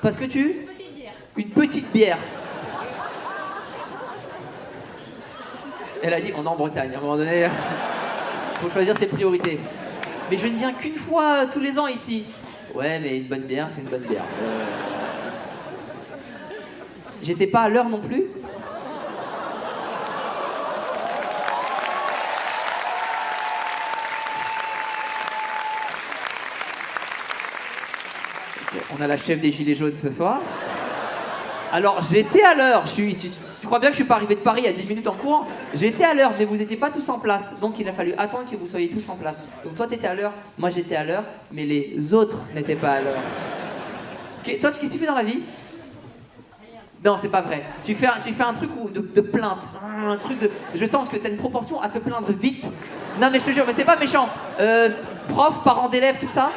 Parce que tu... Une petite bière. Une petite bière. Elle a dit, on est en Bretagne, à un moment donné, faut choisir ses priorités. Mais je ne viens qu'une fois tous les ans ici. Ouais, mais une bonne bière, c'est une bonne bière. J'étais pas à l'heure non plus. Ok, on a la chef des Gilets jaunes ce soir. Alors, j'étais à l'heure. Tu crois bien que je suis pas arrivé de Paris à 10 minutes en courant? J'étais à l'heure, mais vous n'étiez pas tous en place. Donc, il a fallu attendre que vous soyez tous en place. Donc, toi, t'étais à l'heure, moi, j'étais à l'heure, mais les autres n'étaient pas à l'heure. Ok, toi, qu'est-ce que tu fais dans la vie? Non, c'est pas vrai. Tu fais un truc de plainte. Un truc de... Je sens que t'as une propension à te plaindre vite. Non, mais je te jure, mais c'est pas méchant. Prof, parents d'élèves, tout ça?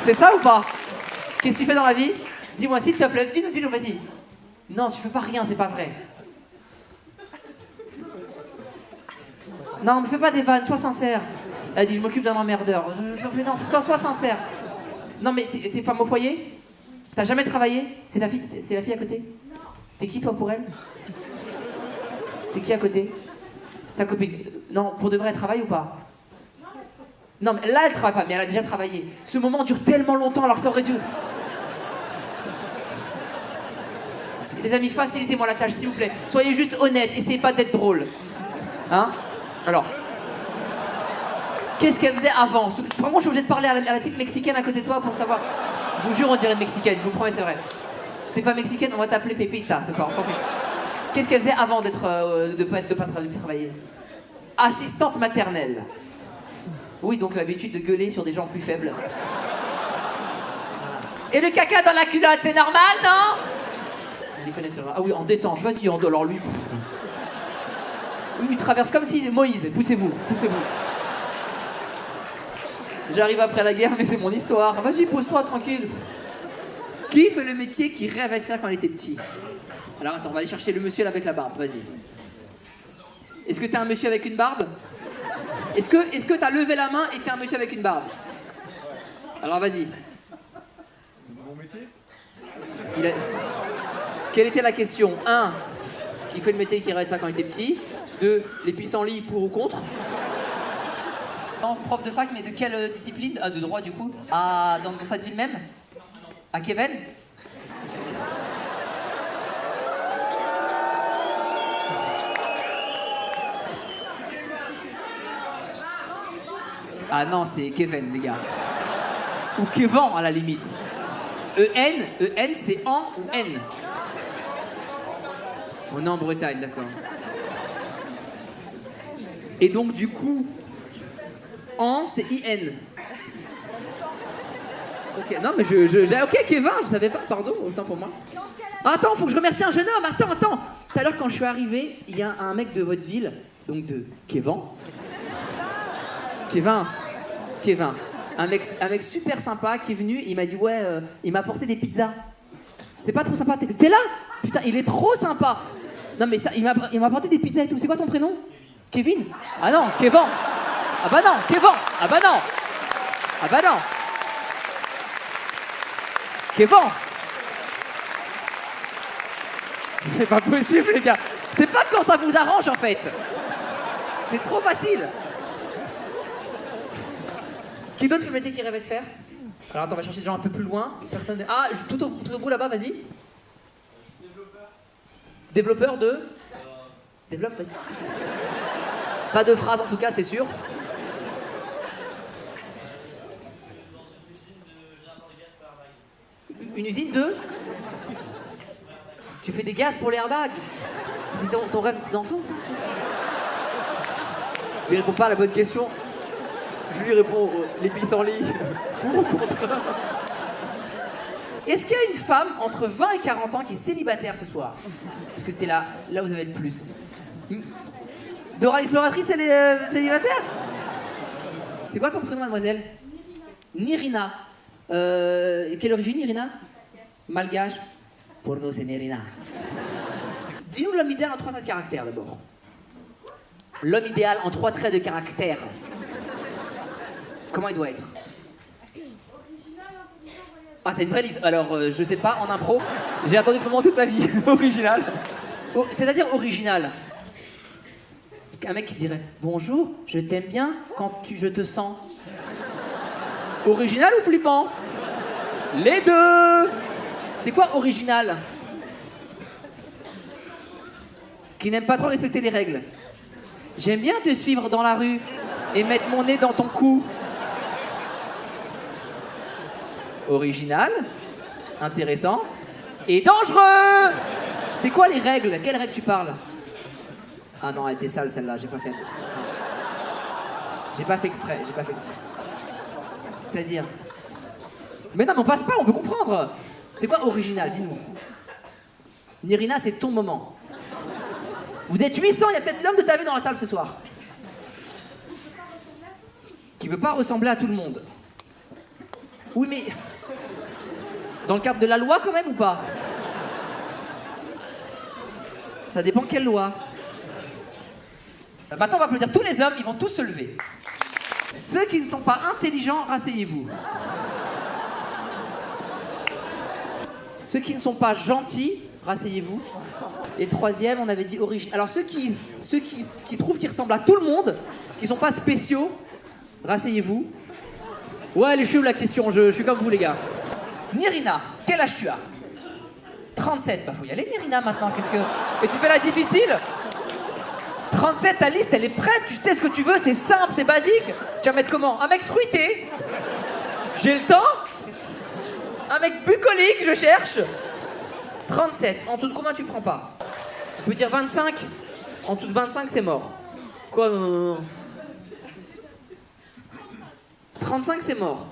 C'est ça ou pas? Qu'est-ce que tu fais dans la vie? Dis-moi, s'il te plaît, dis-nous, vas-y. Non, tu fais pas rien, c'est pas vrai. Non, me fais pas des vannes, sois sincère. Elle dit, je m'occupe d'un emmerdeur. Non, sois sincère. Non, mais t'es femme au foyer? T'as jamais travaillé? C'est la fille à côté? T'es qui, toi, pour elle? T'es qui à côté? Sa copine. Non, pour de vrai, elle travaille ou pas? Non, mais là, elle travaille pas, mais elle a déjà travaillé. Ce moment dure tellement longtemps, alors ça aurait dû... Les amis, facilitez-moi la tâche, s'il vous plaît. Soyez juste honnêtes, essayez pas d'être drôle. Hein? Alors. Qu'est-ce qu'elle faisait avant? Franchement, je suis obligé de parler à la petite mexicaine à côté de toi pour savoir. Je vous jure, on dirait une mexicaine, je vous promets, c'est vrai. T'es pas mexicaine, on va t'appeler Pepita ce soir, on s'en fiche. Qu'est-ce qu'elle faisait avant de pas travailler? Assistante maternelle. Oui, donc l'habitude de gueuler sur des gens plus faibles. Et le caca dans la culotte, c'est normal, non? Les connaître, ah oui, en détente, vas-y, alors lui. Oui, il traverse comme si Moïse, poussez-vous. J'arrive après la guerre, mais c'est mon histoire. Vas-y, pose-toi, tranquille. Qui fait le métier qu'il rêvait de faire quand il était petit? Alors attends, on va aller chercher le monsieur là avec la barbe, vas-y. Est-ce que t'es un monsieur avec une barbe? Est-ce que t'as levé la main et t'es un monsieur avec une barbe? Alors vas-y. Mon métier? Quelle était la question? 1. Qui fait le métier qu'il rêvait de faire quand il était petit? 2. Les pissenlits pour ou contre? Non, prof de fac, mais de quelle discipline? De droit du coup. Dans cette ville même? À Kevin? Ah non, c'est Kevin, les gars. Ou Kevan, à la limite. E-N, c'est en ou N? On est en Bretagne, d'accord. Et donc, du coup, en, c'est I-N. Ok, non, mais ok, Kevin, je savais pas, pardon, autant pour moi. Attends, faut que je remercie un jeune homme, attends. Tout à l'heure, quand je suis arrivé, il y a un mec de votre ville, donc de Kevin. Kevin. Un mec super sympa qui est venu, il m'a dit ouais, il m'a apporté des pizzas. C'est pas trop sympa, t'es là? Putain, il est trop sympa. Non mais ça, il m'a apporté des pizzas et tout. C'est quoi ton prénom? Kevin? Ah non, Kevin. Ah bah non, Kevin. Ah bah non. Ah bah non. Kevin. C'est pas possible les gars. C'est pas quand ça vous arrange en fait. C'est trop facile. Qui d'autre fait le métier qu'il rêvait de faire? Alors attends, on va chercher des gens un peu plus loin. Personne... Ah, tout au bout là-bas, vas-y. Développeur de... Développe, vas-y. Pas de phrase en tout cas, c'est sûr. Une usine de... Tu fais des gaz pour les airbags? C'était ton rêve d'enfant, ça? Il répond pas à la bonne question. Je lui réponds les pissenlits. Pour ou contre? Est-ce qu'il y a une femme entre 20 et 40 ans qui est célibataire ce soir? Parce que c'est là où vous avez le plus. Dora l'exploratrice, elle est célibataire? C'est quoi ton prénom, mademoiselle? Nirina. Quelle origine, Nirina? Malgache. Pour nous, c'est Nirina. Dis-nous l'homme idéal en 3 traits de caractère, d'abord. L'homme idéal en 3 traits de caractère. Comment il doit être? Original, intelligent, voyageur. Ah, t'as une vraie liste. Alors, je sais pas, en impro, j'ai attendu ce moment toute ma vie. Original. C'est-à-dire original. Parce qu'un mec qui dirait bonjour, je t'aime bien quand je te sens. Original ou flippant? Les deux. C'est quoi original? Qui n'aime pas trop respecter les règles. J'aime bien te suivre dans la rue et mettre mon nez dans ton cou. Original, intéressant et dangereux. C'est quoi les règles? Quelles règles tu parles? Ah non, elle était sale celle-là, j'ai pas fait exprès. J'ai pas fait exprès. C'est-à-dire... Mais non, mais on passe pas, on veut comprendre. C'est quoi original? Dis-nous. Nirina, c'est ton moment. Vous êtes 800, il y a peut-être l'homme de ta vie dans la salle ce soir. Qui veut pas ressembler à tout le monde. Oui, mais... Dans le cadre de la loi quand même ou pas? Ça dépend quelle loi. Maintenant, on va applaudir tous les hommes, ils vont tous se lever. Ceux qui ne sont pas intelligents, rasseyez-vous. Ceux qui ne sont pas gentils, rasseyez-vous. Et le troisième, on avait dit original. Alors ceux qui trouvent qu'ils ressemblent à tout le monde, qui sont pas spéciaux, rasseyez-vous. Ouais, elle est chelou la question, je suis comme vous les gars. Nirina, quel âge tu as? 37, bah faut y aller Nirina maintenant, qu'est-ce que... Et tu fais la difficile? 37, ta liste elle est prête, tu sais ce que tu veux, c'est simple, c'est basique. Tu vas mettre comment? Un mec fruité? J'ai le temps? Un mec bucolique, je cherche. 37, en dessous de combien tu prends pas? On peut dire 25? En dessous de 25 c'est mort. Quoi? Non. 35 c'est mort.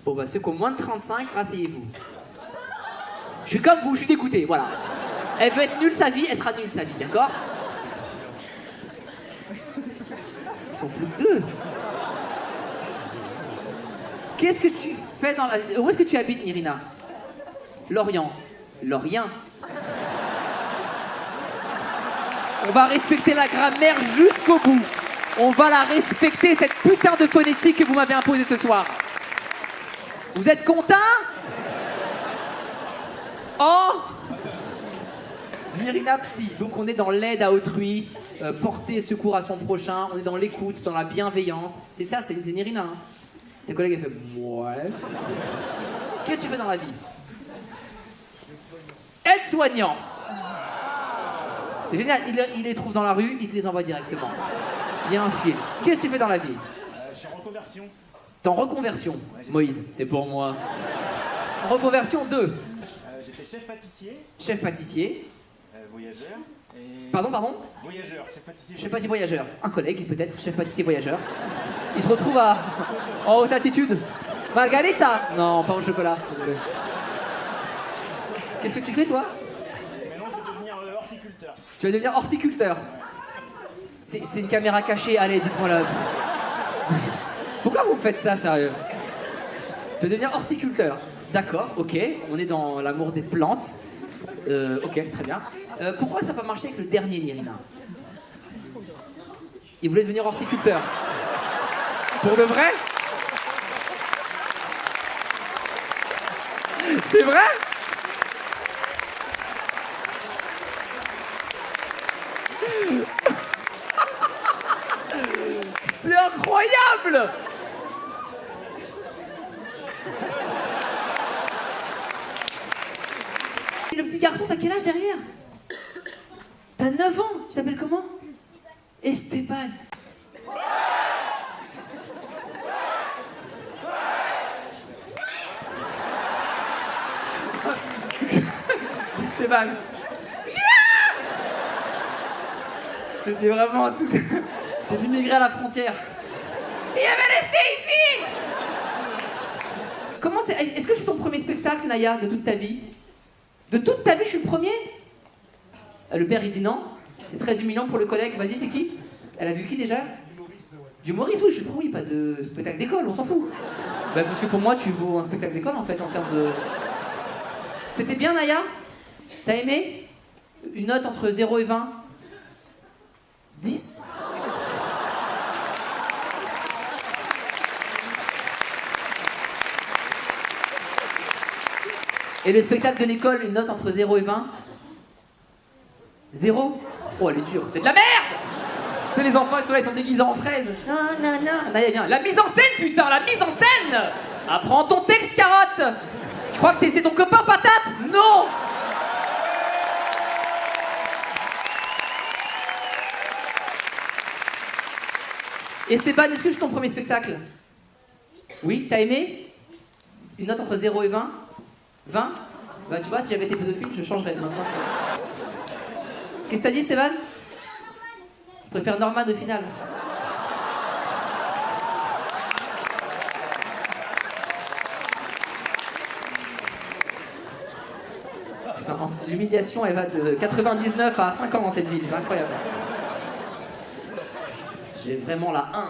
Bon bah ceux qui ont moins de 35, rasseyez-vous. Je suis comme vous, je suis dégoûté, voilà. Elle veut être nulle sa vie, elle sera nulle sa vie, d'accord? Ils sont plus que deux. Qu'est-ce que tu fais dans la... Où est-ce que tu habites, Nirina? Lorient. Lorient. On va respecter la grammaire jusqu'au bout. On va la respecter, cette putain de phonétique que vous m'avez imposée ce soir. Vous êtes contents? Oh! Nirina Psy. Donc on est dans l'aide à autrui, porter secours à son prochain, on est dans l'écoute, dans la bienveillance. C'est ça, c'est Nirina. Hein. Tes collègues, elle fait ouais. Qu'est-ce que tu fais dans la vie? Aide-soignant. C'est génial, il les trouve dans la rue, il te les envoie directement. Il y a un fil. Qu'est-ce que tu fais dans la vie? Je suis en reconversion. T'es en reconversion, ouais, Moïse, c'est pour moi. En reconversion 2. J'étais chef pâtissier. Chef pâtissier. Voyageur. Et... Pardon? Voyageur, chef pâtissier. Chef pâtissier voyageur. Un collègue peut-être, chef pâtissier voyageur. Il se retrouve en haute altitude. Margarita. Non, pas au chocolat. Qu'est-ce que tu fais toi? Maintenant je vais devenir horticulteur. Tu vas devenir horticulteur. C'est une caméra cachée, allez, dites-moi là. Pourquoi vous me faites ça, sérieux? Tu vas devenir horticulteur. D'accord, ok, on est dans l'amour des plantes. Ok, très bien. Pourquoi ça n'a pas marché avec le dernier Nirina? Il voulait devenir horticulteur. Pour le vrai? C'est vrai? C'est incroyable! Le petit garçon, t'as quel âge derrière? T'as 9 ans, tu t'appelles comment? Esteban. Esteban. C'était vraiment tout... T'es immigré à la frontière. Il avait resté ici. Comment c'est... Est-ce que je suis ton premier spectacle, Naya, de toute ta vie? De toute ta vie, je suis le premier? Le père, il dit non. C'est très humiliant pour le collègue. Vas-y, c'est qui? Elle a vu qui déjà? Du Maurice, oui, je suis le premier, pas de spectacle d'école, on s'en fout. Bah, parce que pour moi, tu vaux un spectacle d'école, en fait, en termes de... C'était bien, Naya? T'as aimé? Une note entre 0 et 20? 10? Et le spectacle de l'école, une note entre 0 et 20? 0? Oh, elle est dure. C'est de la merde! Tu sais, les enfants, ils sont déguisés en fraises. Non, non, non. Là, il y a bien. La mise en scène, putain, la mise en scène! Apprends ton texte, carotte! Tu crois que c'est ton copain patate? Non! Esteban, est-ce que c'est ton premier spectacle? Oui, t'as aimé? Une note entre 0 et 20? 20? Bah tu vois, si j'avais été pédophile, je changerais maintenant. Qu'est-ce que t'as dit, Esteban? Je préfère Norman au final. L'humiliation, elle va de 99 à 5 ans dans cette ville, c'est incroyable. J'ai vraiment la 1.